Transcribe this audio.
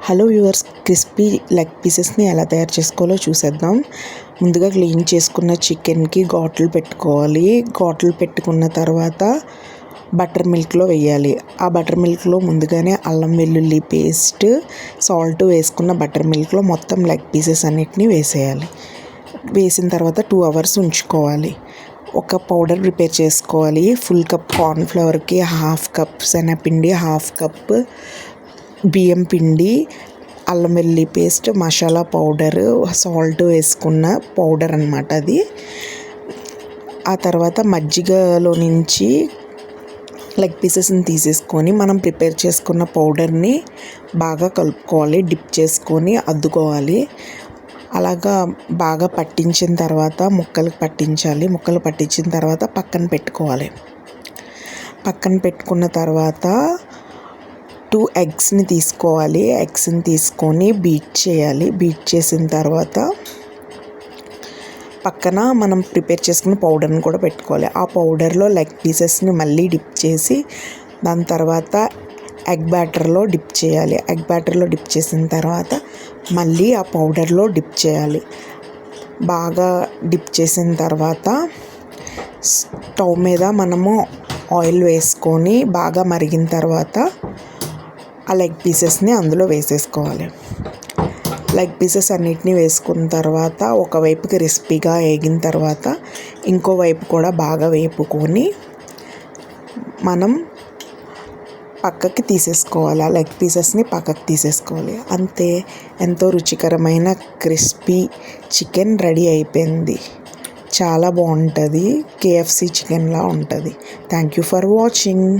Hello viewers, crispy leg పీసెస్ని ఎలా తయారు చేసుకోవాలో చూసేద్దాం. ముందుగా క్లీన్ చేసుకున్న చికెన్కి ఘాట్లు పెట్టుకోవాలి. ఘాట్లు పెట్టుకున్న తర్వాత బటర్ మిల్క్లో వేయాలి. ఆ బటర్ మిల్క్లో ముందుగానే అల్లం వెల్లుల్లి పేస్ట్, సాల్ట్ వేసుకున్న బటర్ మిల్క్లో మొత్తం లెగ్ పీసెస్ అన్నిటిని వేసేయాలి. వేసిన తర్వాత 2 hours ఉంచుకోవాలి. ఒక పౌడర్ ప్రిపేర్ చేసుకోవాలి. ఫుల్ కప్ కార్న్ఫ్లవర్కి 1/2 cup శనగపిండి, 1/2 cup బియ్యం పిండి, అల్లం వెల్లుల్లి పేస్ట్, మసాలా పౌడరు, సాల్ట్ వేసుకున్న పౌడర్ అన్నమాట అది. ఆ తర్వాత మజ్జిగలో నుంచి లెగ్ పీసెస్ని తీసేసుకొని మనం ప్రిపేర్ చేసుకున్న పౌడర్ని బాగా కలుపుకోవాలి. డిప్ చేసుకొని అద్దుకోవాలి. అలాగా బాగా పట్టించిన తర్వాత ముక్కలకు పట్టించాలి. ముక్కలు పట్టించిన తర్వాత పక్కన పెట్టుకోవాలి. పక్కన పెట్టుకున్న తర్వాత 2 eggsని తీసుకోవాలి. ఎగ్స్ని తీసుకొని బీట్ చేయాలి. బీట్ చేసిన తర్వాత పక్కన మనం ప్రిపేర్ చేసుకున్న పౌడర్ని కూడా పెట్టుకోవాలి. ఆ పౌడర్లో లెగ్ పీసెస్ని మళ్ళీ డిప్ చేసి దాని తర్వాత ఎగ్ బ్యాటర్లో డిప్ చేయాలి. ఎగ్ బ్యాటర్లో డిప్ చేసిన తర్వాత మళ్ళీ ఆ పౌడర్లో డిప్ చేయాలి. బాగా డిప్ చేసిన తర్వాత స్టవ్ మీద మనము ఆయిల్ వేసుకొని బాగా మరిగిన తర్వాత ఆ లెగ్ పీసెస్ని అందులో వేసేసుకోవాలి. లెగ్ పీసెస్ అన్నిటినీ వేసుకున్న తర్వాత ఒకవైపు క్రిస్పీగా వేగిన తర్వాత ఇంకో వైపు కూడా బాగా వేపుకొని మనం పక్కకి తీసేసుకోవాలి. ఆ లెగ్ పీసెస్ని పక్కకి తీసేసుకోవాలి. అంతే, ఎంతో రుచికరమైన క్రిస్పీ చికెన్ రెడీ అయిపోయింది. చాలా బాగుంటుంది. KFC చికెన్లా ఉంటుంది. Thank you for watching.